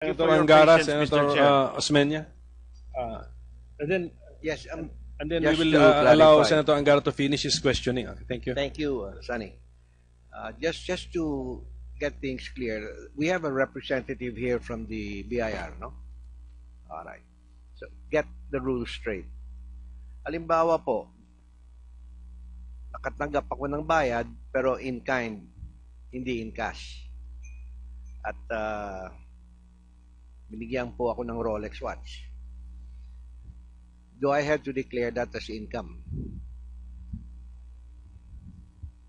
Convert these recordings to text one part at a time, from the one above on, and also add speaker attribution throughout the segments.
Speaker 1: Senator
Speaker 2: for your
Speaker 1: Angara,
Speaker 2: patience,
Speaker 1: Senator
Speaker 2: Mr. Chair.
Speaker 1: Osmena. And then
Speaker 3: Yes,
Speaker 1: we
Speaker 3: just
Speaker 1: will
Speaker 3: to
Speaker 1: allow
Speaker 3: clarify.
Speaker 1: Senator Angara to finish his questioning. Thank you.
Speaker 3: Thank you, Sunny. Just to get things clear, we have a representative here from the BIR, no? All right. So get the rules straight. Halimbawa po, nakatanggap ako ng bayad pero in kind, hindi in cash. At binigyan po ako ng Rolex watch. Do I have to declare that as income?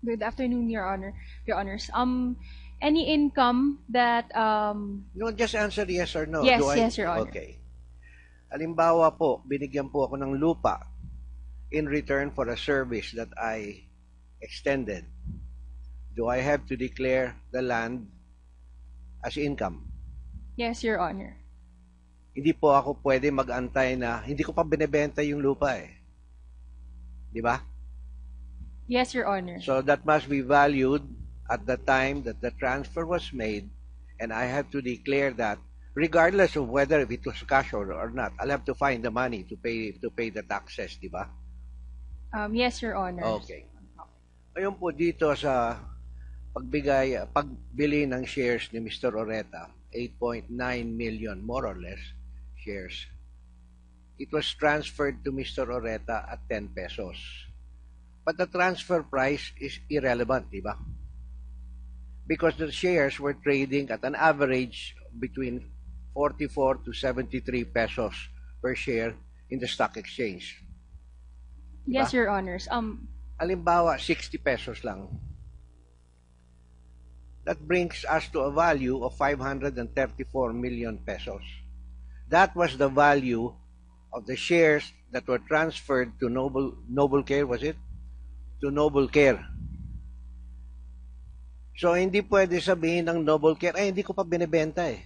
Speaker 4: Good afternoon, Your Honors. Any income that
Speaker 3: No, just answer yes or no.
Speaker 4: Yes,
Speaker 3: Do I-
Speaker 4: yes, Your Honor.
Speaker 3: Okay. Halimbawa po, binigyan po ako ng lupa in return for a service that I extended. Do I have to declare the land as income?
Speaker 4: yes, Your Honor.
Speaker 3: Hindi po ako pwede mag-antay na hindi ko pa binebenta yung lupa eh. Di ba?
Speaker 4: Yes, Your Honor.
Speaker 3: So that must be valued at the time that the transfer was made, and I have to declare that regardless of whether if it was cash or not. I'll have to find the money to pay the taxes, di ba?
Speaker 4: Yes, Your Honor.
Speaker 3: Okay. Ayun po dito sa pagbili ng shares ni Mr. Oreta, 8.9 million more or less shares. It was transferred to Mr. Oreta at 10 pesos. But the transfer price is irrelevant, di ba? Because the shares were trading at an average between 44 to 73 pesos per share in the stock exchange.
Speaker 4: Yes, Your Honors.
Speaker 3: Halimbawa, 60 pesos lang. That brings us to a value of 534 million pesos. That was the value of the shares that were transferred to Noble Care, was it? To Noble Care. So, hindi pwede sabihin ng Noble Care, ay, hindi ko pa binibenta eh.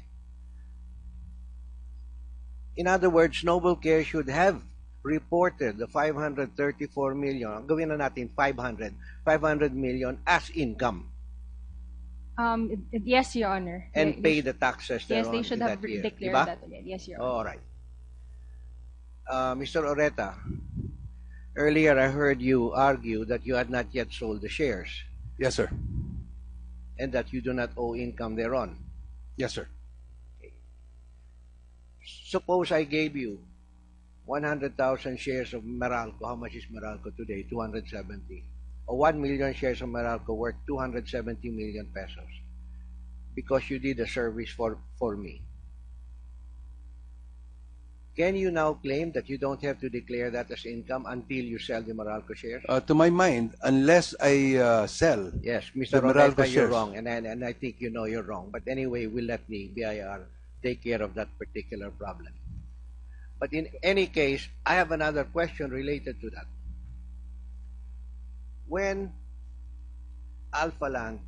Speaker 3: In other words, Noble Care should have reported the 534 million, gawin na natin 500 million as income.
Speaker 4: Yes, Your Honor.
Speaker 3: And pay the taxes
Speaker 4: Yes,
Speaker 3: thereon
Speaker 4: they should
Speaker 3: in
Speaker 4: have
Speaker 3: that year.
Speaker 4: declared
Speaker 3: Diba?
Speaker 4: that already. Yes, Your Honor.
Speaker 3: All right. Mr. Oreta, earlier I heard you argue that you had not yet sold the shares
Speaker 1: Yes, sir.
Speaker 3: and that you do not owe income thereon.
Speaker 1: Yes, sir.
Speaker 3: Suppose I gave you 100,000 shares of Meralco. How much is Meralco today? 270. Or 1 million shares of Meralco worth 270 million pesos because you did a service for me. Can you now claim that you don't have to declare that as income until you sell the Meralco shares?
Speaker 5: To my mind, unless I sell,
Speaker 3: Yes, Mr.
Speaker 5: the Meralco
Speaker 3: Roberto, you're
Speaker 5: shares.
Speaker 3: wrong, and I think you know you're wrong. But anyway, we'll let the BIR take care of that particular problem. But in any case, I have another question related to that. When Alphaland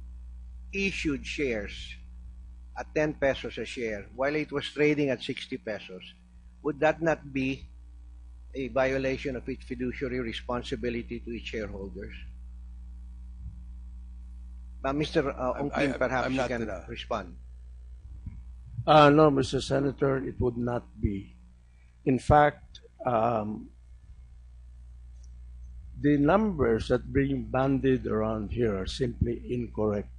Speaker 3: issued shares at 10 pesos a share while it was trading at 60 pesos, would that not be a violation of its fiduciary responsibility to its shareholders? Mr. Ongpin, perhaps
Speaker 5: I'm
Speaker 3: you
Speaker 5: not
Speaker 3: can
Speaker 5: gonna-
Speaker 3: respond.
Speaker 6: No, Mr. Senator, it would not be. In fact, the numbers that being bandied around here are simply incorrect.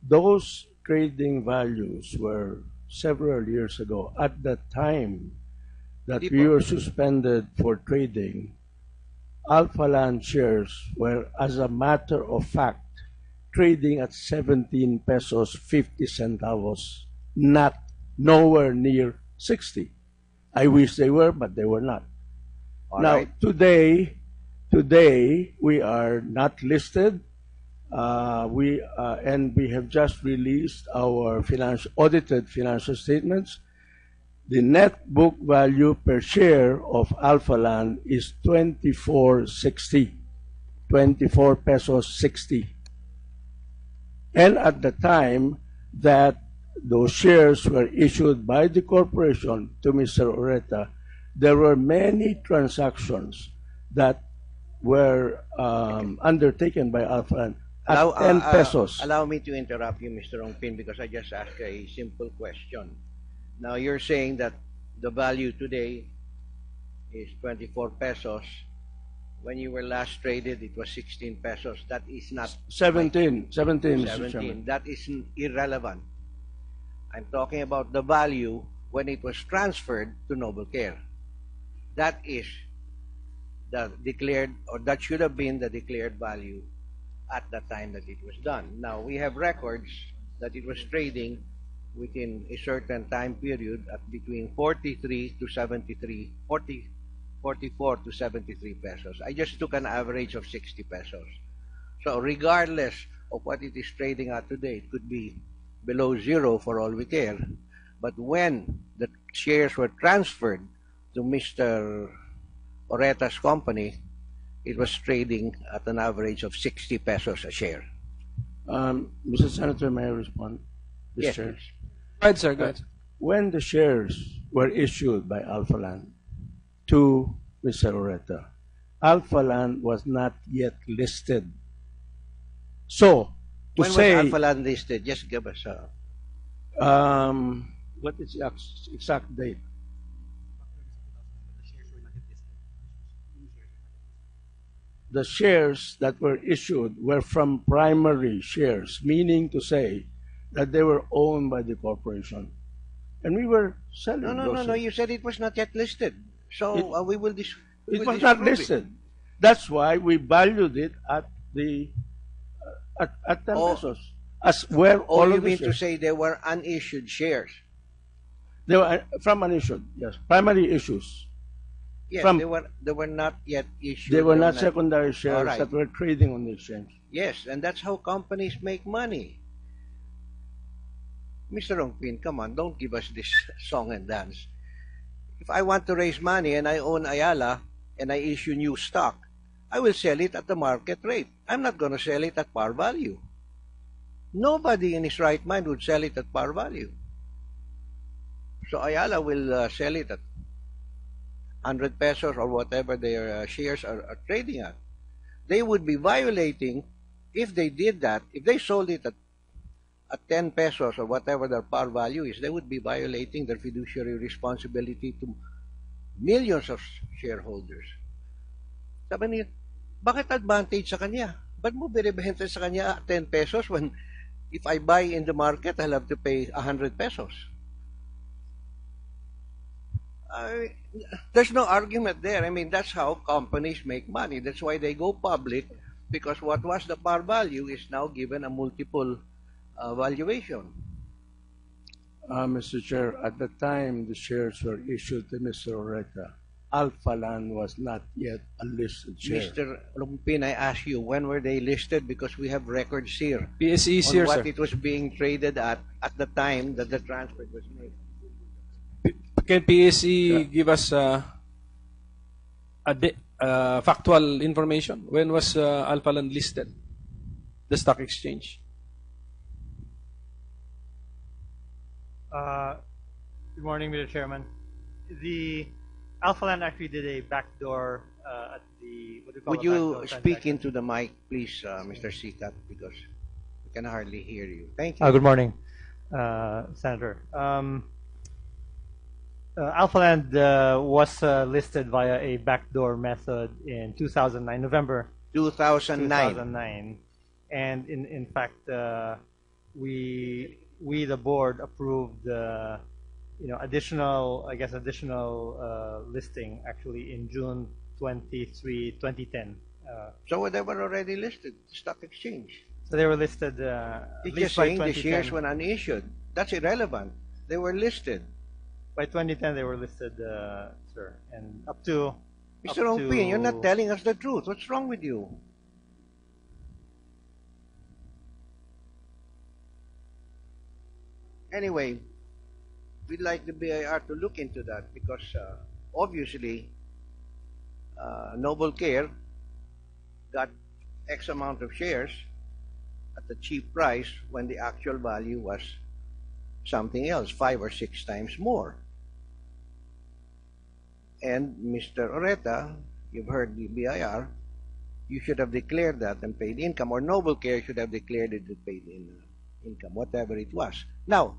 Speaker 6: Those trading values were several years ago. At the time that we were suspended for trading, Alphaland shares were, as a matter of fact, trading at 17 pesos 50 centavos, not nowhere near 60. I wish they were, but they were not.
Speaker 3: All
Speaker 6: Now,
Speaker 3: right.
Speaker 6: today we are not listed. And we have just released our audited financial statements. The net book value per share of Alphaland is 24.60, 24 pesos 60. And at the time that those shares were issued by the corporation to Mr. Oreta, there were many transactions that were undertaken by Alphaland at 10 pesos.
Speaker 3: Allow me to interrupt you, Mr. Ongpin, because I just asked a simple question. Now, you're saying that the value today is 24 pesos. When you were last traded, it was 16 pesos. That is not
Speaker 6: 17, Mr.
Speaker 3: 17.
Speaker 6: Chairman.
Speaker 3: That is irrelevant. I'm talking about the value when it was transferred to Noble Care. That is the declared, or that should have been the declared value at the time that it was done. Now, we have records that it was trading within a certain time period at between 43 to 73, 44 to 73 pesos. I just took an average of 60 pesos. So regardless of what it is trading at today, it could be below zero for all we care. But when the shares were transferred to Mr. Oreta's company, it was trading at an average of 60 pesos a share.
Speaker 6: Mr. Senator, may I respond?
Speaker 3: Yes,
Speaker 6: Chair?
Speaker 3: please.
Speaker 1: Go ahead, sir. Go ahead.
Speaker 6: When the shares were issued by Alphaland to Mr. Oreta, Alphaland was not yet listed. So, to
Speaker 3: When
Speaker 6: say,
Speaker 3: was Alphaland listed? Just give us a...
Speaker 6: what is the exact date? The shares that were issued were from primary shares, meaning to say that they were owned by the corporation. And we were selling
Speaker 3: No.
Speaker 6: those shares.
Speaker 3: You said it was not yet listed. So we will
Speaker 6: It was not listed. That's why we valued it at the at 10
Speaker 3: Oh.
Speaker 6: pesos. As where
Speaker 3: Or
Speaker 6: all
Speaker 3: you
Speaker 6: of the
Speaker 3: mean to
Speaker 6: shares.
Speaker 3: say they were unissued shares?
Speaker 6: They were from unissued, yes. Primary issues.
Speaker 3: Yes,
Speaker 6: From-
Speaker 3: they were not yet issued.
Speaker 6: They were not secondary shares
Speaker 3: All right.
Speaker 6: that were trading on the exchange.
Speaker 3: Yes, and that's how companies make money. Mr. Ongpin, come on, don't give us this song and dance. If I want to raise money and I own Ayala and I issue new stock, I will sell it at the market rate. I'm not going to sell it at par value. Nobody in his right mind would sell it at par value. So Ayala will sell it at 100 pesos or whatever their shares are trading at. They would be violating, if they did that, if they sold it at 10 pesos or whatever their par value is, they would be violating their fiduciary responsibility to millions of shareholders. Sabi niya, bakit advantage sa kanya? Ba't mo binibenta sa kanya at 10 pesos when if I buy in the market, I'll have to pay 100 pesos? There's no argument there. I mean, that's how companies make money. That's why they go public, because what was the par value is now given a multiple valuation.
Speaker 6: Mr. Chair, at the time the shares were issued to Mr. Oreta, Alphaland was not yet a listed share.
Speaker 3: Mr. Ongpin, I ask you, when were they listed? Because we have records here
Speaker 1: PSE is
Speaker 3: on
Speaker 1: here,
Speaker 3: what
Speaker 1: sir.
Speaker 3: it was being traded at the time that the transfer was made.
Speaker 1: Can PSE give us factual information? When was Alphaland listed? The stock exchange?
Speaker 2: Good morning, Mr. Chairman. The Alphaland actually did a backdoor at the what do you call
Speaker 3: Would
Speaker 2: a
Speaker 3: you
Speaker 2: backdoor
Speaker 3: speak
Speaker 2: transaction.
Speaker 3: into the mic, please, Mr. Sikat, because we can hardly hear you. Thank you.
Speaker 2: Good morning, Senator. Alphaland was listed via a backdoor method in 2009, November
Speaker 3: 2009.
Speaker 2: 2009, and in fact, we the board approved additional listing actually in June 23, 2010.
Speaker 3: So they were already listed, stock exchange.
Speaker 2: So they were listed.
Speaker 3: You're
Speaker 2: At
Speaker 3: just
Speaker 2: least by
Speaker 3: saying the shares
Speaker 2: 2010.
Speaker 3: were unissued. That's irrelevant. They were listed.
Speaker 2: By 2010, they were listed, sir, and up to.
Speaker 3: Mr. Ongpin, you're not telling us the truth. What's wrong with you? Anyway, we'd like the BIR to look into that because obviously Noble Care got X amount of shares at a cheap price when the actual value was something else, 5 or 6 times more. And Mr. Oreta, you've heard the BIR, you should have declared that and paid income, or Noble Care should have declared it and paid income, whatever it was. Now,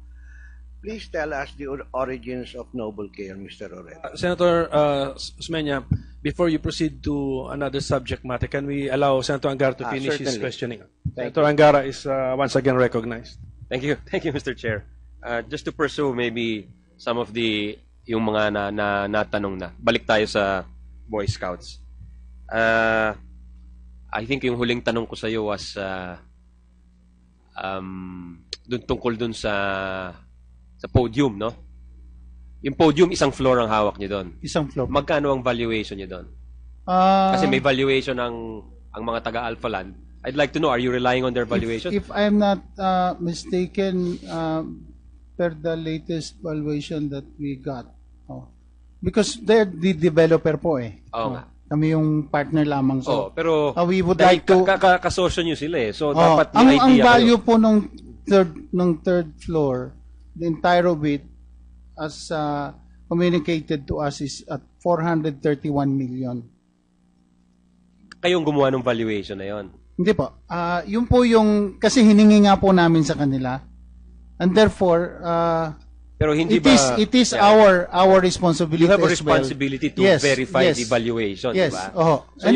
Speaker 3: please tell us the origins of Noble Care, Mr. Oreta.
Speaker 1: Senator Osmena, before you proceed to another subject matter, can we allow Senator Angara to finish his
Speaker 3: Certainly.
Speaker 1: questioning?
Speaker 3: Thank
Speaker 1: Senator Angara is once again recognized.
Speaker 7: Thank you, Mr. Chair. Just to pursue maybe some of yung mga natanong na. Balik tayo sa Boy Scouts. I think yung huling tanong ko sa iyo was tungkol dun sa podium, no? Yung podium, isang floor ang hawak niyo doon.
Speaker 8: Isang floor.
Speaker 7: Magkano ang valuation niyo doon? Kasi may valuation ang mga taga Alphaland. I'd like to know, are you relying on their valuation?
Speaker 8: If I'm not mistaken, per the latest valuation that we got, because they're the developer po eh.
Speaker 7: Oo nga.
Speaker 8: Kami yung partner lamang. So,
Speaker 7: pero
Speaker 8: we would like to...
Speaker 7: kasosyo nyo sila eh. So, dapat may
Speaker 8: ang
Speaker 7: idea
Speaker 8: value
Speaker 7: kayo.
Speaker 8: po ng third floor, the entire of it, as communicated to us, is at 431 million.
Speaker 7: Kayong gumawa ng valuation na yon?
Speaker 8: Hindi po. Yun po yung... Kasi hiningi nga po namin sa kanila. And therefore...
Speaker 7: Pero hindi
Speaker 8: it is our responsibility.
Speaker 7: You have a
Speaker 8: as well.
Speaker 7: responsibility to
Speaker 8: Yes,
Speaker 7: verify
Speaker 8: yes.
Speaker 7: the valuation,
Speaker 8: Yes.
Speaker 7: di ba?
Speaker 8: So and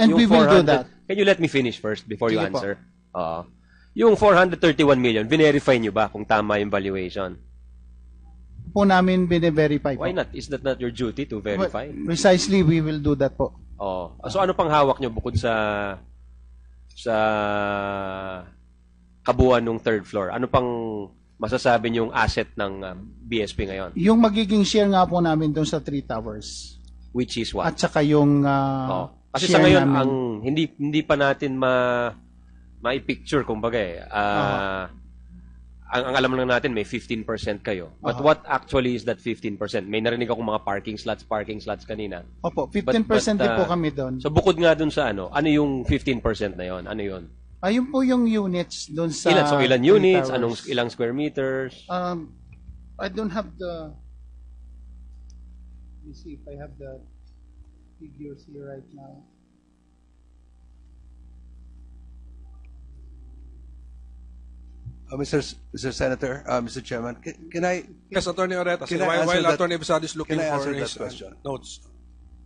Speaker 7: yung
Speaker 8: we will do that.
Speaker 7: Can you let me finish first before you
Speaker 8: Sige po.
Speaker 7: answer? Yung 431 million, verify nyo ba kung tama yung valuation?
Speaker 8: Po namin bine-verify po.
Speaker 7: Why not? Is that not your duty to verify?
Speaker 8: Precisely, we will do that po.
Speaker 7: So ano pang hawak nyo bukod sa kabuuan ng third floor? Ano pang masasabi niyong asset ng BSP ngayon?
Speaker 8: Yung magiging share nga po namin doon sa 3 towers.
Speaker 7: Which is what?
Speaker 8: At saka yung
Speaker 7: Kasi
Speaker 8: share
Speaker 7: sa ngayon,
Speaker 8: namin.
Speaker 7: hindi pa natin ma-picture, kumbaga eh. Ang alam lang natin, may 15% kayo. But what actually is that 15%? May narinig akong mga parking slots kanina.
Speaker 8: Opo, 15% din po kami doon.
Speaker 7: So bukod nga doon sa ano yung 15% na yon? Ano yon?
Speaker 8: Ayun po yung units doon sa...
Speaker 7: Ilan
Speaker 8: 3
Speaker 7: units?
Speaker 8: towers.
Speaker 7: Ilang square meters?
Speaker 8: I don't have the... Let me see if I have the figures here right now.
Speaker 5: Mr. Senator, Mr. Chairman, can I
Speaker 1: Yes, Attorney Oreta.
Speaker 5: Can I answer
Speaker 1: While
Speaker 5: that-
Speaker 1: Attorney Abisado is looking
Speaker 5: can I
Speaker 1: for
Speaker 5: answer that
Speaker 1: his
Speaker 5: question?
Speaker 1: notes.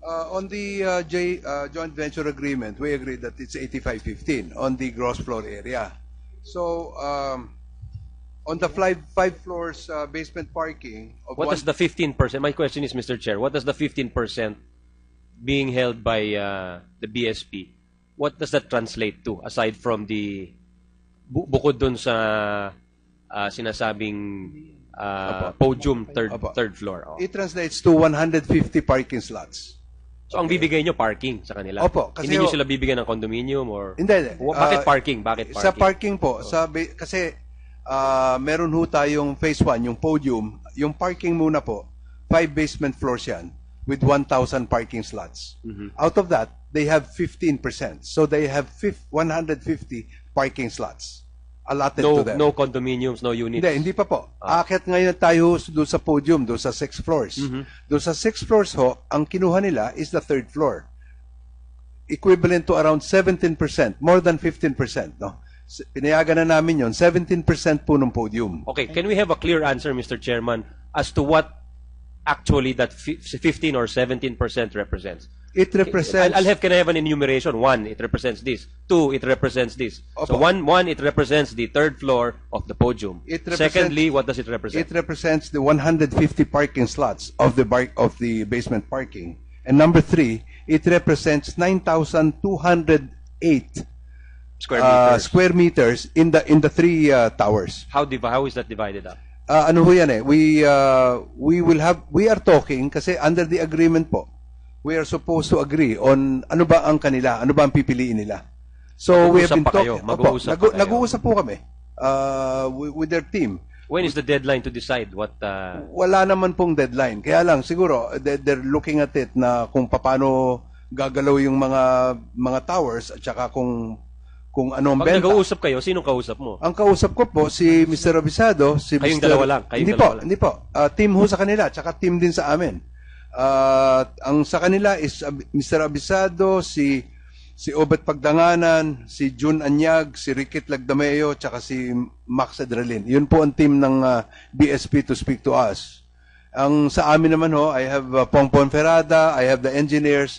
Speaker 5: on the joint venture agreement, we agreed that it's 85-15 on the gross floor area. So on the five floors basement parking of
Speaker 7: What does the 15%? My question is, Mr. Chair, what does the 15% being held by the BSP, what does that translate to aside from the bukod dun sa sinasabing podium third floor?
Speaker 5: it translates to 150 parking slots.
Speaker 7: So ang bibigay nyo parking sa kanila?
Speaker 5: Opo, kasi
Speaker 7: hindi nyo sila bibigyan ng condominium or
Speaker 5: Hindi.
Speaker 7: bakit parking? Bakit parking?
Speaker 5: Sa parking po, kasi meron ho tayong phase 1, yung podium, yung parking muna po, 5 basement floors yan with 1,000 parking slots. Out of that, they have 15%. So they have 150 parking slots allotted to them.
Speaker 7: No condominiums, no units?
Speaker 5: Hindi pa po. Aakyat ngayon tayo doon sa podium, doon sa 6 floors. Doon sa 6 floors ho, ang kinuha nila is the third floor. Equivalent to around 17%, more than 15%. No? Pinayagan na namin yon, 17% po ng podium.
Speaker 7: Okay, can we have a clear answer, Mr. Chairman, as to what actually that 15 or 17% represents?
Speaker 5: It represents...
Speaker 7: Can I have an enumeration? 1, it represents this. 2, it represents this. So
Speaker 5: Opo.
Speaker 7: 1, it represents the third floor of the podium. Secondly, what does it represent?
Speaker 5: It represents the 150 parking slots of the basement parking. And number 3, it represents 9,208 square meters in the 3 towers.
Speaker 7: How is that divided up?
Speaker 5: Ano ho yan eh? We are talking kasi under the agreement po, we are supposed to agree on ano ba ang kanila, ano ba ang pipiliin nila. So we have been talking. Nag-uusap po kami with their team.
Speaker 7: When is the deadline to decide what?
Speaker 5: Wala naman pong deadline. Kaya lang siguro they're looking at it na kung paano gagalaw yung mga towers at saka kung ano ang
Speaker 7: Pag
Speaker 5: benta.
Speaker 7: nag-uusap kayo, sinong kausap mo?
Speaker 5: Ang kausap ko po si Mr. Abisado, si
Speaker 7: Kayong
Speaker 5: Mr.
Speaker 7: dalawa lang?
Speaker 5: Hindi po. Team ho sa kanila, tsaka team din sa amin. Ang sa kanila is Mr. Abisado, si si Obet Pagdanganan, si Jun Anyag, si Rickit Lagdameo, tsaka si Max Adralin. Yun po ang team ng BSP to speak to us. Ang sa amin naman ho, I have Pongpon Ferrada, I have the engineers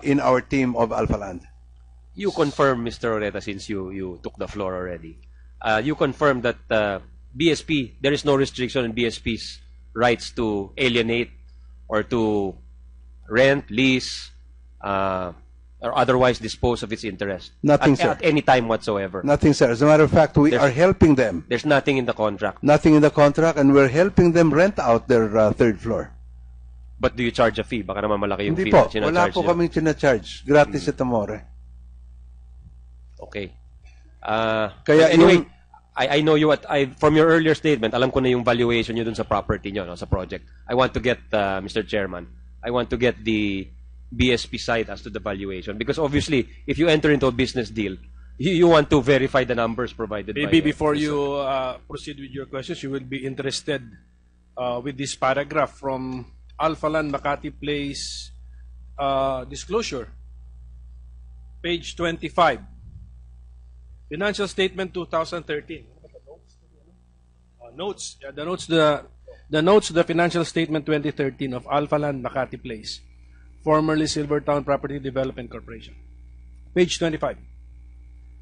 Speaker 5: in our team of Alphaland.
Speaker 7: You confirm, Mr. Oreta, since you took the floor already. You confirm that BSP, there is no restriction on BSP's rights to alienate or to rent, lease, or otherwise dispose of its interest.
Speaker 5: Nothing, sir.
Speaker 7: At any time whatsoever.
Speaker 5: Nothing, sir. As a matter of fact, we are helping them.
Speaker 7: There's nothing in the contract.
Speaker 5: Nothing in the contract, and we're helping them rent out their third floor.
Speaker 7: But do you charge a fee? Baka naman malaki yung
Speaker 5: Hindi
Speaker 7: fee
Speaker 5: po.
Speaker 7: na sinacharge
Speaker 5: Wala po
Speaker 7: nyo.
Speaker 5: kaming sinacharge. Gratis at amore.
Speaker 7: Okay.
Speaker 5: Kaya
Speaker 7: anyway,
Speaker 5: yung-
Speaker 7: I know you from your earlier statement, alam ko na yung valuation nyo dun sa property nyo, no, sa project. I want to get, Mr. Chairman, I want to get the BSP side as to the valuation. Because obviously, if you enter into a business deal, you want to verify the numbers provided
Speaker 1: Maybe
Speaker 7: by...
Speaker 1: before you proceed with your questions, you will be interested with this paragraph from Alphaland Makati Place disclosure. Page 25. Financial Statement 2013. Notes. Yeah, the notes to the Financial Statement 2013 of Alphaland Makati Place, formerly Silvertown Property Development Corporation. Page 25.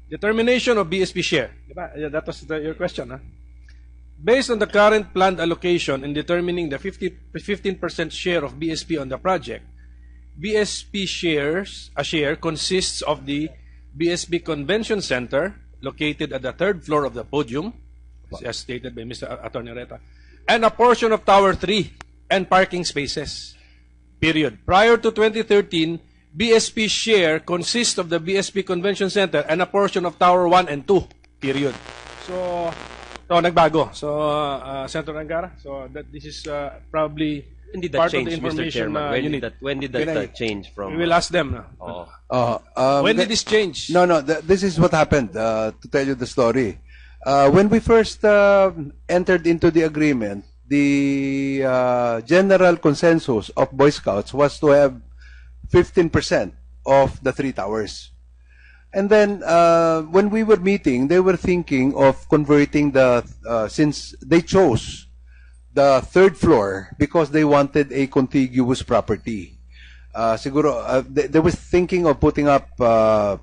Speaker 1: Determination of BSP share. Diba? Yeah, that was your question, huh? Based on the current planned allocation in determining the 15% share of BSP on the project, BSP a share consists of the BSP Convention Center, located at the third floor of the podium, as stated by Mr. Attorney Reta, and a portion of Tower 3 and parking spaces. Period. Prior to 2013, BSP share consists of the BSP Convention Center and a portion of Tower 1 and 2. Period. So nagbago. So, Senator Angara, so that this is probably
Speaker 7: When did that
Speaker 1: part
Speaker 7: change,
Speaker 1: of the
Speaker 7: Mr.
Speaker 1: information
Speaker 7: Chairman?
Speaker 1: you
Speaker 7: When did that change from...
Speaker 1: We will ask them.
Speaker 7: Oh.
Speaker 1: When did this change?
Speaker 5: No, this is what happened, to tell you the story. When we first entered into the agreement, the general consensus of Boy Scouts was to have 15% of the 3 towers. And then, when we were meeting, they were thinking of converting since they chose the third floor because they wanted a contiguous property. Siguro, they were thinking of putting up the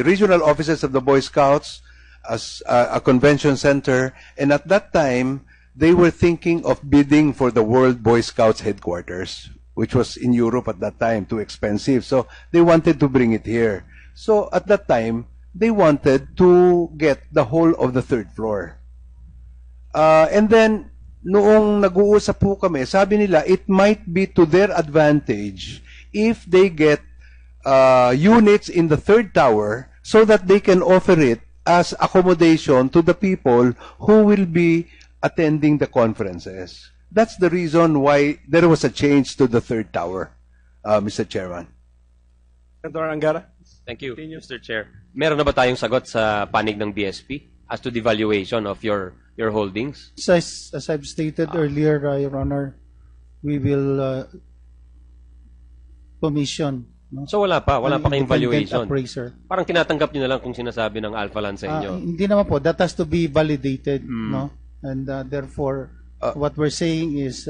Speaker 5: regional offices of the Boy Scouts as a convention center, and at that time, they were thinking of bidding for the World Boy Scouts headquarters, which was in Europe at that time, too expensive. So they wanted to bring it here. So at that time, they wanted to get the whole of the third floor. And then, noong nag-uusap po kami, sabi nila, it might be to their advantage if they get units in the third tower so that they can offer it as accommodation to the people who will be attending the conferences. That's the reason why there was a change to the third tower, Mr. Chairman.
Speaker 1: Senator Angara?
Speaker 7: Thank you, Mr. Chair. Meron na ba tayong sagot sa panig ng BSP as to the valuation of your holdings?
Speaker 8: As I've stated earlier, Your Honor, we will commission. No?
Speaker 7: So wala pa kayong
Speaker 8: Independent
Speaker 7: valuation.
Speaker 8: appraiser.
Speaker 7: Parang tinatanggap niyo na lang kung sinasabi ng Alphaland sa inyo.
Speaker 8: Hindi naman po. That has to be validated. No? And therefore, what we're saying is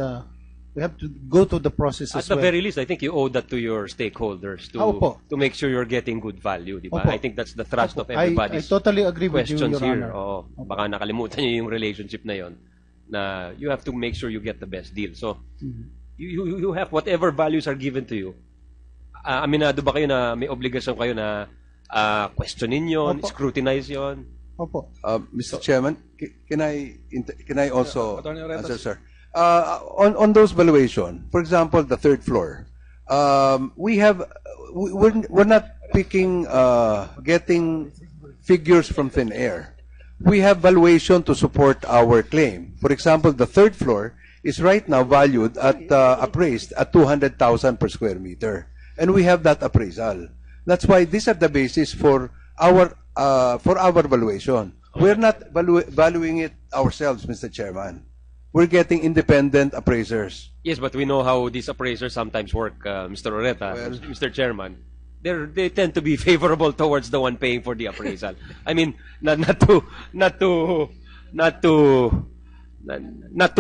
Speaker 8: we have to go to the process
Speaker 7: At
Speaker 8: as
Speaker 7: the
Speaker 8: well.
Speaker 7: very least, I think you owe that to your stakeholders to make sure you're getting good value, di ba?
Speaker 8: Opo.
Speaker 7: I think that's the thrust of
Speaker 8: I
Speaker 7: everybody's
Speaker 8: totally agree with you,
Speaker 7: questions
Speaker 8: Your
Speaker 7: here.
Speaker 8: Honor.
Speaker 7: Oo. Baka nakalimutan niyo yung relationship na yon, na you have to make sure you get the best deal. So, you have whatever values are given to you. Aminado ba kayo na may obligasyon kayo na questionin yon,
Speaker 8: Opo.
Speaker 7: scrutinize yon?
Speaker 8: Opo.
Speaker 5: Mr. Chairman, can I also
Speaker 1: Attorney Oreta,
Speaker 5: answer, sir? On those valuation, for example, the third floor, we're not picking, getting figures from thin air. We have valuation to support our claim. For example, the third floor is right now valued at appraised at 200,000 per square meter, and we have that appraisal. That's why these are the basis for our valuation. We're not valuing it ourselves, Mr. Chairman. We're getting independent appraisers.
Speaker 7: Yes, but we know how these appraisers sometimes work, Mr. Oreta, Mr. Chairman. they tend to be favorable towards the one paying for the appraisal. I mean, not to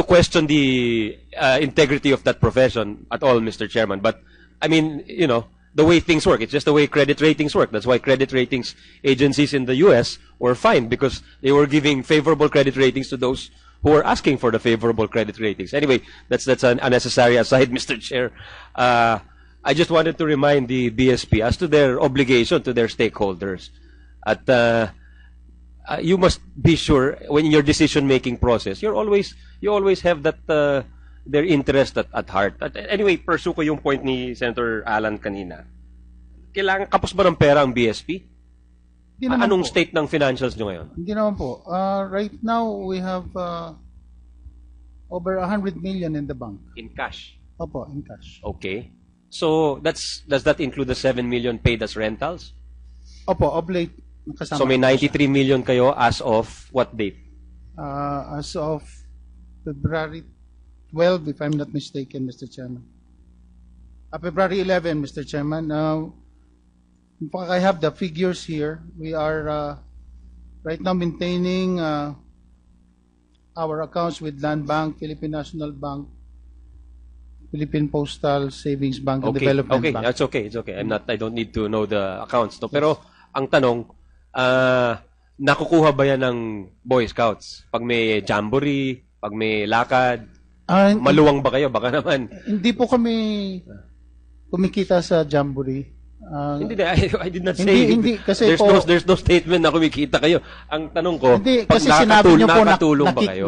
Speaker 7: question the integrity of that profession at all, Mr. Chairman. But I mean, you know, the way things work, it's just the way credit ratings work. That's why credit ratings agencies in the U.S. were fined, because they were giving favorable credit ratings to those who were asking for the favorable credit ratings. Anyway, that's an unnecessary aside, Mr. Chair. I just wanted to remind the BSP as to their obligation to their stakeholders. You must be sure when in your decision-making process, you always have that their interest at heart. Anyway, pursue ko yung point ni Senator Alan kanina. Kailangan kapos ba ng pera ang BSP?
Speaker 8: Hindi naman
Speaker 7: Anong
Speaker 8: po.
Speaker 7: state ng financials nyo ngayon?
Speaker 8: Hindi naman po. Right now, we have over 100 million in the bank.
Speaker 7: In cash.
Speaker 8: Opo, in cash.
Speaker 7: Okay. So, does that include the 7 million paid as rentals?
Speaker 8: Opo, of late, nakasama.
Speaker 7: So, may
Speaker 8: po siya.
Speaker 7: 93 million kayo as of what date?
Speaker 8: As of February 12, if I'm not mistaken, Mr. Chairman. February 11, Mr. Chairman. In fact, I have the figures here. We are right now maintaining our accounts with Land Bank, Philippine National Bank, Philippine Postal Savings Bank, and Development
Speaker 7: Okay,
Speaker 8: Bank.
Speaker 7: that's okay. It's okay. I don't need to know the accounts. No? Pero ang tanong, nakukuha ba yan ng Boy Scouts? Pag may jamboree, pag may lakad, maluwang ba kayo? Baka naman.
Speaker 8: Hindi po kami kumikita sa jamboree.
Speaker 7: Hindi, I did not say.
Speaker 8: Hindi, kasi
Speaker 7: there's no statement na kumikita kayo. Ang tanong ko,
Speaker 8: hindi,
Speaker 7: pag
Speaker 8: kasi sinabi niyo po
Speaker 7: nakatulong ba kayo?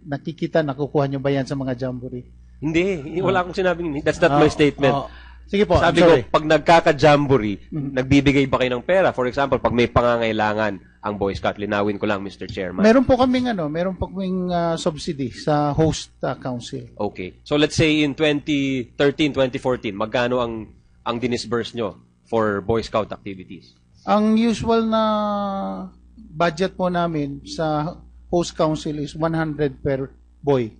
Speaker 8: Nakikita, nakukuha niyo ba yan sa mga jamboree?
Speaker 7: Hindi, wala akong sinabing. That's not my statement.
Speaker 8: Sige po,
Speaker 7: Sabi ko, pag nagkaka-jamboree, nagbibigay ba kayo ng pera? For example, pag may pangangailangan ang Boy Scout, linawin ko lang, Mr. Chairman.
Speaker 8: Meron po kaming subsidy sa host council.
Speaker 7: Okay. So let's say in 2013, 2014, magkano ang dinisburse nyo for Boy Scout activities?
Speaker 8: Ang usual na budget po namin sa host council is 100 per boy.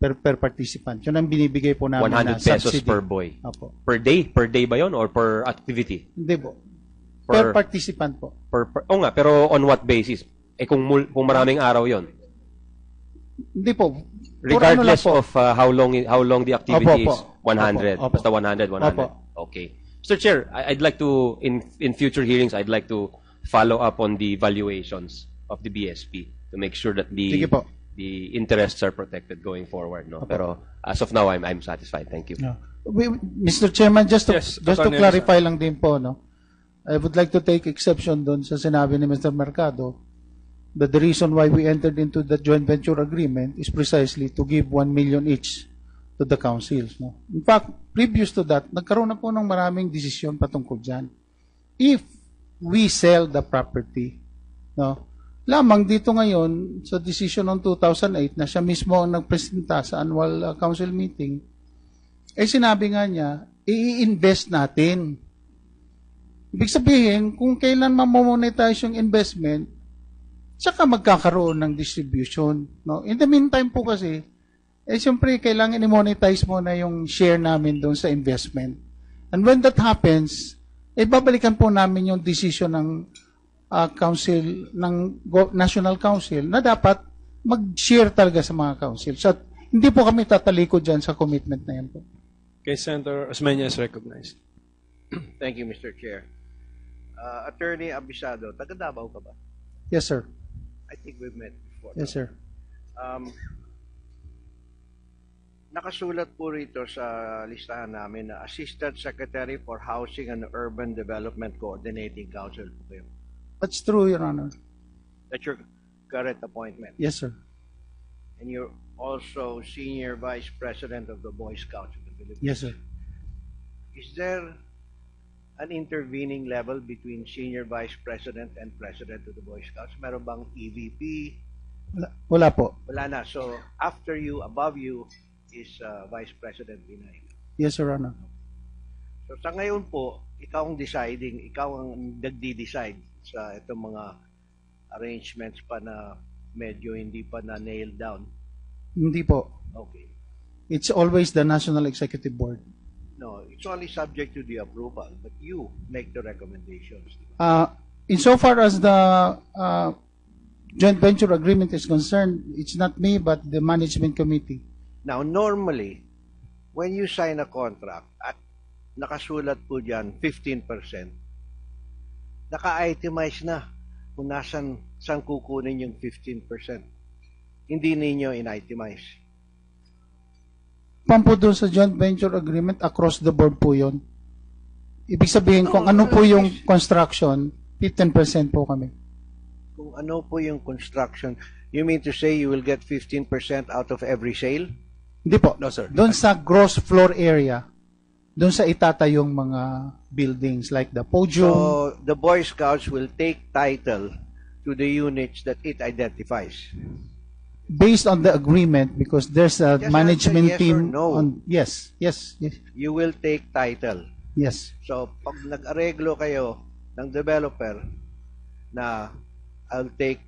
Speaker 8: Per participant. Yun ang binibigay po namin
Speaker 7: 100
Speaker 8: na
Speaker 7: pesos
Speaker 8: subsidy.
Speaker 7: per boy.
Speaker 8: Opo.
Speaker 7: Per day? Per day ba yon or per activity?
Speaker 8: Hindi po. Per participant po.
Speaker 7: Nga, pero on what basis? Kung maraming araw yon.
Speaker 8: Hindi po.
Speaker 7: Regardless of how long the activity
Speaker 8: Opo,
Speaker 7: is, 100.
Speaker 8: Opo.
Speaker 7: Basta 100.
Speaker 8: Opo.
Speaker 7: Okay. Mr. Chair, I'd like to, in future hearings, I'd like to follow up on the valuations of the BSP to make sure that
Speaker 8: Sige po.
Speaker 7: the interests are protected going forward. No? Pero as of now, I'm satisfied. Thank you.
Speaker 8: No. Mr. Chairman, just to
Speaker 1: Attorney
Speaker 8: clarify lang din po, no? I would like to take exception doon sa sinabi ni Mr. Mercado that the reason why we entered into the joint venture agreement is precisely to give 1 million each to the councils. No? In fact, previous to that, nagkaroon na po ng maraming desisyon patungkol dyan. If we sell the property, no, lamang dito ngayon, sa decision ng 2008, na siya mismo ang nagpresenta sa annual council meeting, sinabi nga niya, i-invest natin. Ibig sabihin, kung kailan mamonetize yung investment, saka magkakaroon ng distribution. No? In the meantime po kasi, siyempre, kailangan i-monetize mo na yung share namin doon sa investment. And when that happens, babalikan po namin yung decision ng council, ng National Council, na dapat mag-share talaga sa mga council. So, hindi po kami tatalikod dyan sa commitment na yan po.
Speaker 1: Okay, Senator Osmena is recognized.
Speaker 3: Thank you, Mr. Chair. Attorney Abisado, taga Davao ka ba?
Speaker 8: Yes, sir.
Speaker 3: I think we've met before.
Speaker 8: Yes, sir.
Speaker 3: Nakasulat po rito sa listahan namin na Assistant Secretary for Housing and Urban Development Coordinating Council po kayo.
Speaker 8: That's true, Your Honor.
Speaker 3: That's your current appointment.
Speaker 8: Yes, sir.
Speaker 3: And you're also Senior Vice President of the Boy Scouts of the Philippines.
Speaker 8: Yes, sir.
Speaker 3: Is there an intervening level between Senior Vice President and President of the Boy Scouts? Meron bang EVP?
Speaker 8: Wala po.
Speaker 3: Wala na. So, after you, above you, is Vice President Binay.
Speaker 8: Yes, Your Honor.
Speaker 3: So, sa ngayon po, ikaw ang deciding, ikaw ang nagdi-decide sa itong mga arrangements pa na medyo hindi pa na nailed down.
Speaker 8: Hindi po.
Speaker 3: Okay.
Speaker 8: It's always the National Executive Board.
Speaker 3: No, it's only subject to the approval, but you make the recommendations.
Speaker 8: Insofar as the joint venture agreement is concerned, it's not me but the management committee.
Speaker 3: Now, normally, when you sign a contract at nakasulat po dyan 15%, naka-itemize na kung saan kukunin yung 15%. Hindi ninyo in-itemize.
Speaker 8: Po doon sa joint venture agreement, across the board po yun. Ibig sabihin, kung ano po yung construction, 15% po kami.
Speaker 3: Kung ano po yung construction, you mean to say you will get 15% out of every sale?
Speaker 8: Hindi po.
Speaker 5: No, sir.
Speaker 8: Doon sa gross floor area, doon sa itatayong mga buildings like the podium.
Speaker 3: So, the Boy Scouts will take title to the units that it identifies.
Speaker 8: Based on the agreement, because there's a
Speaker 3: Just
Speaker 8: management
Speaker 3: answer yes or
Speaker 8: team.
Speaker 3: no.
Speaker 8: Yes.
Speaker 3: You will take title.
Speaker 8: Yes.
Speaker 3: So, pag nag-areglo kayo ng developer na I'll take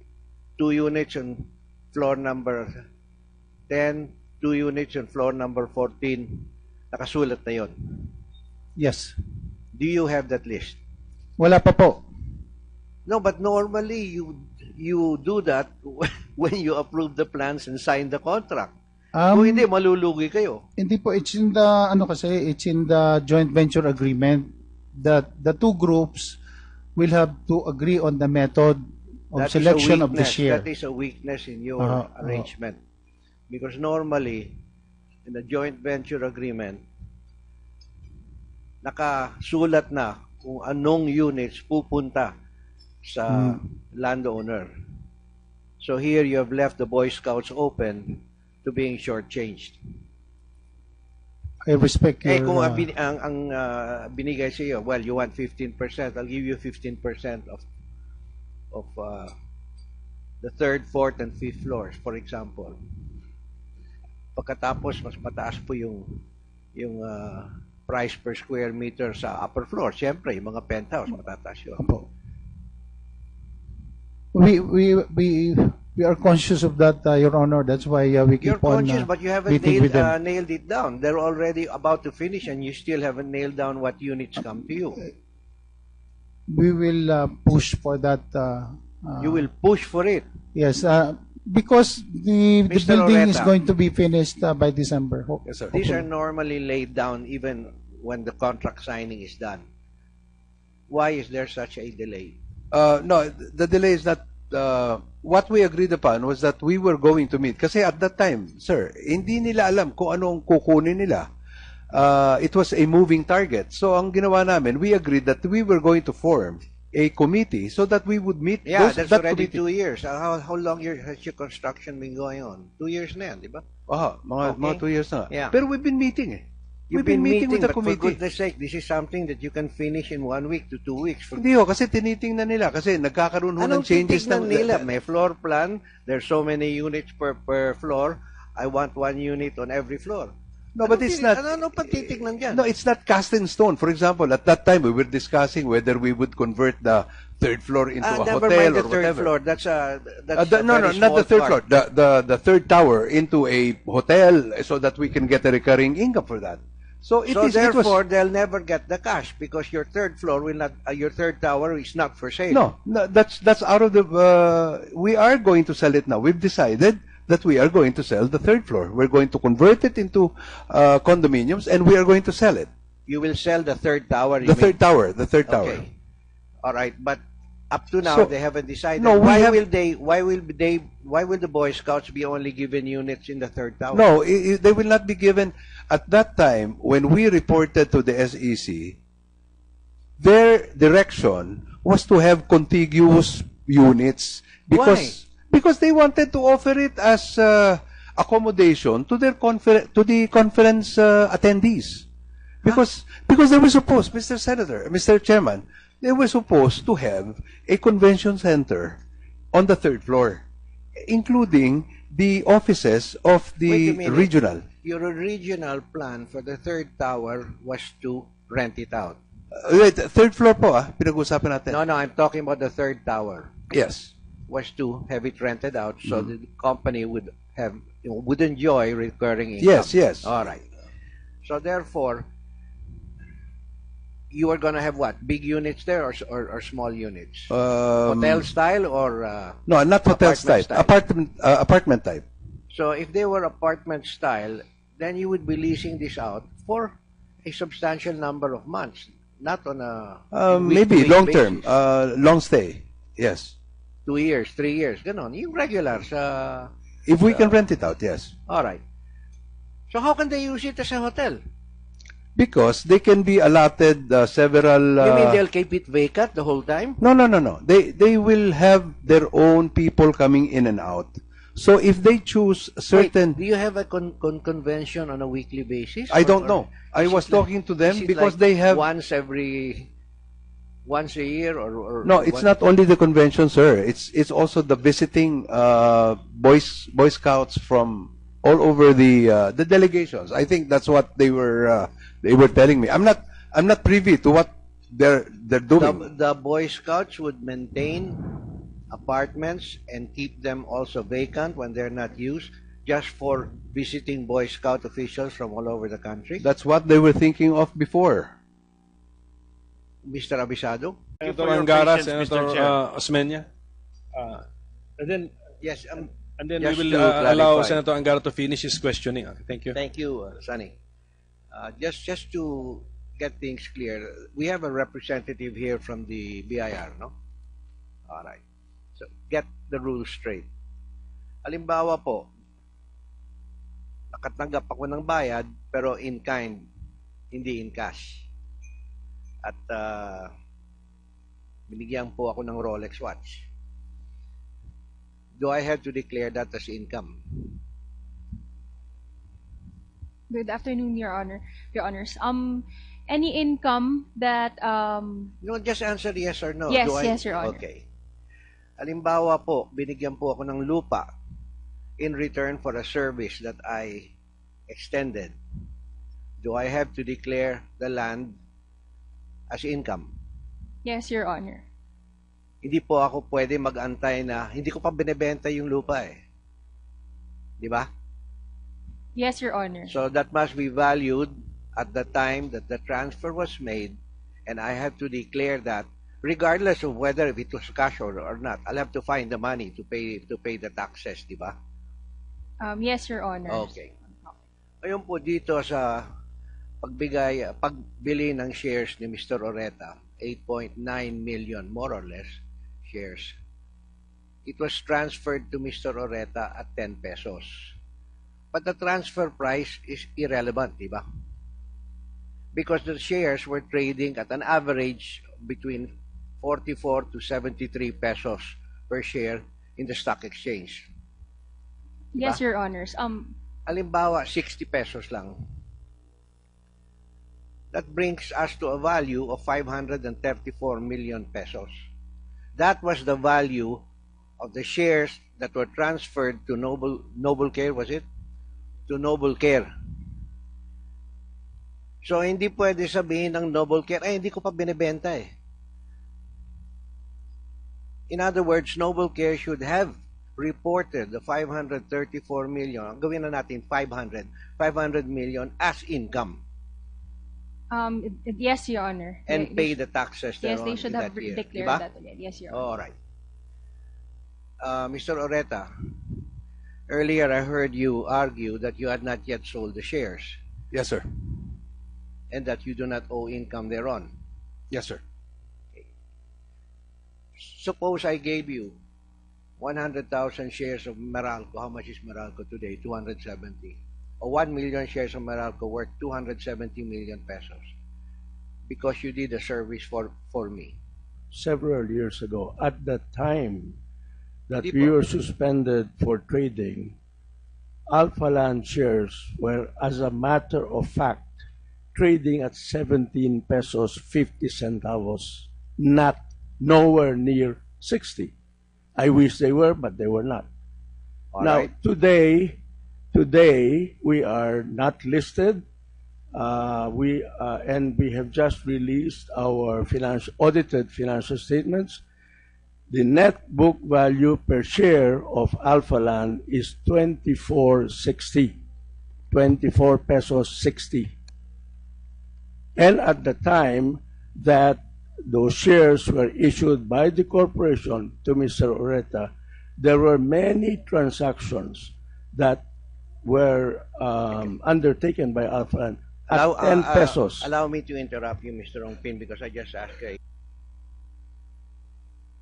Speaker 3: 2 units on floor number 10, 2 units on floor number 14, nakasulat na yon.
Speaker 8: Yes.
Speaker 3: Do you have that list?
Speaker 8: Wala pa po.
Speaker 3: No, but normally you do that when you approve the plans and sign the contract. Kung hindi, malulugi kayo.
Speaker 8: Hindi po, it's in the, it's in the joint venture agreement that the two groups will have to agree on the method of selection of the share.
Speaker 3: That is a weakness in your arrangement. Because normally, in the joint venture agreement, nakasulat na kung anong units pupunta sa landowner. So here you have left the Boy Scouts open to being shortchanged.
Speaker 8: I respect your...
Speaker 3: Kung ang binigay sa iyo, well, you want 15%, I'll give you 15% of the third, fourth, and fifth floors, for example. Pagkatapos, mas mataas po yung price per square meter sa upper floor. Siyempre, yung mga penthouse, matataas yun.
Speaker 8: Opo. We are conscious of that, Your Honor. That's why we keep
Speaker 3: You're
Speaker 8: on
Speaker 3: conscious, but you haven't
Speaker 8: meeting with them.
Speaker 3: nailed it down. They're already about to finish, and you still haven't nailed down what units come to you.
Speaker 8: We will push for that.
Speaker 3: You will push for it.
Speaker 8: Yes, because the
Speaker 3: Mr.
Speaker 8: building is
Speaker 3: Oreta.
Speaker 8: going to be finished by December.
Speaker 5: Yes, sir.
Speaker 3: These are normally laid down even when the contract signing is done. Why is there such a delay?
Speaker 5: No, the delay is not. What we agreed upon was that we were going to meet. Kasi at that time, sir, hindi nila alam kung anong kukunin nila. It was a moving target. So ang ginawa namin, we agreed that we were going to form a committee so that we would meet.
Speaker 3: Yeah, that's
Speaker 5: that
Speaker 3: already
Speaker 5: committee.
Speaker 3: 2 years. How long has your construction been going on? 2 years na yan, di ba?
Speaker 5: Mga 2 years na.
Speaker 3: Yeah.
Speaker 5: Pero we've been meeting eh.
Speaker 3: You've
Speaker 5: We've been meeting with the
Speaker 3: but
Speaker 5: committee.
Speaker 3: for goodness sake, this is something that you can finish in 1 week to 2 weeks.
Speaker 5: Hindi ho, kasi tinitingnan nila. Kasi nagkakaroon ho ng
Speaker 3: Anong
Speaker 5: changes
Speaker 3: titignan nila? May floor plan. There's so many units per floor. I want 1 unit on every floor.
Speaker 5: No, but it's not.
Speaker 3: Ano pa titignan dyan?
Speaker 5: No, it's not cast in stone. For example, at that time, we were discussing whether we would convert the third floor into a
Speaker 3: Never
Speaker 5: hotel
Speaker 3: mind the
Speaker 5: or
Speaker 3: third
Speaker 5: whatever.
Speaker 3: floor. That's a
Speaker 5: No,
Speaker 3: very
Speaker 5: not the
Speaker 3: small
Speaker 5: third
Speaker 3: part.
Speaker 5: floor. The third tower into a hotel so that we can get a recurring income for that. So it was
Speaker 3: Therefore, they'll never get the cash because your third floor will not. Your third tower is not for sale.
Speaker 5: no, that's out of the. We are going to sell it now. We've decided that we are going to sell the third floor. We're going to convert it into condominiums, and we are going to sell it.
Speaker 3: You will sell the third tower.
Speaker 5: The third tower.
Speaker 3: Okay. All right, but up to now
Speaker 5: So-
Speaker 3: they haven't decided.
Speaker 5: No, we
Speaker 3: why
Speaker 5: have-
Speaker 3: will the Boy Scouts be only given units in the third tower?
Speaker 5: No, they will not be given. At that time, when we reported to the SEC, their direction was to have contiguous units because they wanted to offer it as accommodation to their the conference attendees. Because they were supposed, Mr. Senator, Mr. Chairman, they were supposed to have a convention center on the third floor, including the offices of
Speaker 3: Wait a
Speaker 5: the
Speaker 3: minute.
Speaker 5: regional.
Speaker 3: Your original plan for the third tower was to rent it out.
Speaker 5: Wait, third floor po pinag-usapan natin.
Speaker 3: No, I'm talking about the third tower.
Speaker 5: Yes.
Speaker 3: Was to have it rented out so that the company would enjoy recurring income.
Speaker 5: Yes.
Speaker 3: All right. So therefore, you are going to have what? Big units there or small units?
Speaker 5: Um,
Speaker 3: Hotel style or
Speaker 5: No, not hotel
Speaker 3: apartment
Speaker 5: style. Apartment type.
Speaker 3: So if they were apartment style, then you would be leasing this out for a substantial number of months, not on a
Speaker 5: Maybe
Speaker 3: week-to-week
Speaker 5: long term,
Speaker 3: basis.
Speaker 5: long stay. Yes.
Speaker 3: 2 years, 3 years, ganon. Yung regular sa...
Speaker 5: If we can rent it out, yes.
Speaker 3: All right. So how can they use it as a hotel?
Speaker 5: Because they can be allotted several.
Speaker 3: You mean they'll keep it vacant the whole time?
Speaker 5: No, no, no, no. They will have their own people coming in and out. So if they choose certain,
Speaker 3: Wait, do you have a convention on a weekly basis?
Speaker 5: I don't
Speaker 3: Or
Speaker 5: know. I
Speaker 3: is
Speaker 5: was
Speaker 3: it like-
Speaker 5: talking to them
Speaker 3: is it
Speaker 5: because
Speaker 3: like
Speaker 5: they have.
Speaker 3: once a year or
Speaker 5: No, it's not only the convention, sir. It's also the visiting Boy Scouts from all over the delegations. I think that's what they were telling me. I'm not privy to what they're doing.
Speaker 3: the Boy Scouts would maintain apartments and keep them also vacant when they're not used, just for visiting Boy Scout officials from all over the country.
Speaker 5: That's what they were thinking of before.
Speaker 3: Mr. Abisado?
Speaker 1: Senator
Speaker 2: for your
Speaker 1: Angara,
Speaker 2: patience,
Speaker 1: Senator
Speaker 2: Mr. Chair.
Speaker 1: Osmena. And then
Speaker 3: Yes.
Speaker 1: we
Speaker 3: Just
Speaker 1: will
Speaker 3: to
Speaker 1: allow
Speaker 3: clarify.
Speaker 1: Senator Angara to finish his questioning. Thank you.
Speaker 3: Thank you, Sunny. Just to get things clear, we have a representative here from the BIR, no? All right. So get the rules straight. Halimbawa po, nakatanggap ako ng bayad pero in kind, hindi in cash. At binigyan po ako ng Rolex watch. Do I have to declare that as income?
Speaker 4: Good afternoon, Your Honors. Any income that
Speaker 3: No, just answer yes or no.
Speaker 4: Yes,
Speaker 3: Do I-
Speaker 4: yes, Your Honor.
Speaker 3: Okay. Halimbawa po, binigyan po ako ng lupa in return for a service that I extended. Do I have to declare the land as income?
Speaker 4: yes, Your Honor.
Speaker 3: Hindi po ako pwede mag-antay na hindi ko pa binebenta yung lupa eh. Di ba?
Speaker 4: Yes, Your Honor.
Speaker 3: So that must be valued at the time that the transfer was made, and I have to declare that regardless of whether if it was cash or not. I'll have to find the money to pay the taxes, di ba?
Speaker 4: Yes, Your Honor.
Speaker 3: Okay. Ayun po dito sa pagbili ng shares ni Mr. Oreta, 8.9 million more or less shares. It was transferred to Mr. Oreta at 10 pesos. But the transfer price is irrelevant, di ba? Because the shares were trading at an average between 44 to 73 pesos per share in the stock exchange.
Speaker 4: Yes, Your Honors.
Speaker 3: Halimbawa, 60 pesos lang. That brings us to a value of 534 million pesos. That was the value of the shares that were transferred to Noble Care, was it? To Noble Care. So, hindi pwede sabihin ng Noble Care, ay, hindi ko pa binibenta eh. In other words, Noble Care should have reported the 534 million, gawin na natin 500 million as income.
Speaker 4: Yes, Your Honor.
Speaker 3: And
Speaker 4: They-
Speaker 3: pay
Speaker 4: they
Speaker 3: the taxes
Speaker 4: Yes,
Speaker 3: thereon
Speaker 4: they should
Speaker 3: in
Speaker 4: have
Speaker 3: that year.
Speaker 4: declared
Speaker 3: Diba?
Speaker 4: that already. Yes, Your Honor.
Speaker 3: All right. Mr. Oreta, earlier I heard you argue that you had not yet sold the shares
Speaker 5: Yes, sir.
Speaker 3: and that you do not owe income thereon.
Speaker 5: Yes, sir.
Speaker 3: Suppose I gave you 100,000 shares of Meralco. How much is Meralco today? 270. Or 1 million shares of Meralco worth 270 million pesos. Because you did a service for me.
Speaker 6: Several years ago, at the time that
Speaker 3: Di
Speaker 6: we
Speaker 3: po.
Speaker 6: were suspended for trading, Alphaland shares were, as a matter of fact, trading at 17 pesos 50 centavos, not nowhere near 60. I wish they were, but they were not.
Speaker 3: All
Speaker 6: Now,
Speaker 3: right?
Speaker 6: today we are not listed. And we have just released our audited financial statements. The net book value per share of Alphaland is 24.60, 24 pesos 60. And at the time, that those shares were issued by the corporation to Mr. Oreta, there were many transactions that were undertaken by Alphaland at 10 pesos.
Speaker 3: Allow me to interrupt you, Mr. Ongpin, because I just asked you.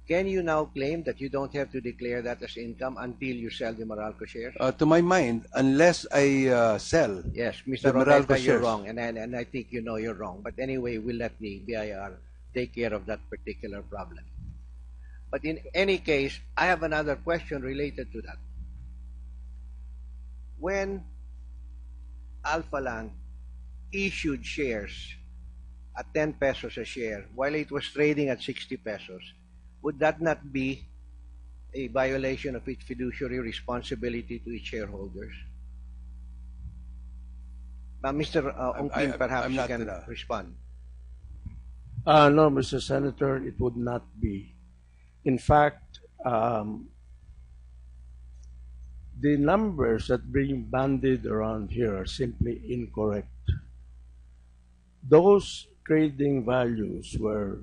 Speaker 3: Can you now claim that you don't have to declare that as income until you sell the Meralco shares?
Speaker 5: To my mind, unless I sell
Speaker 3: Yes,
Speaker 5: the
Speaker 3: Mr.
Speaker 5: Meralco
Speaker 3: Roberto, you're
Speaker 5: shares.
Speaker 3: wrong, and I think you know you're wrong. But anyway, we'll let the BIR take care of that particular problem. But in any case, I have another question related to that. When Alphaland issued shares at 10 pesos a share while it was trading at 60 pesos, would that not be a violation of its fiduciary responsibility to its shareholders? Now, Mr. Ongpin, perhaps
Speaker 5: I'm
Speaker 3: you
Speaker 5: not
Speaker 3: can
Speaker 5: gonna-
Speaker 3: respond.
Speaker 6: No, Mr. Senator, it would not be. In fact, the numbers that being bandied around here are simply incorrect. Those trading values were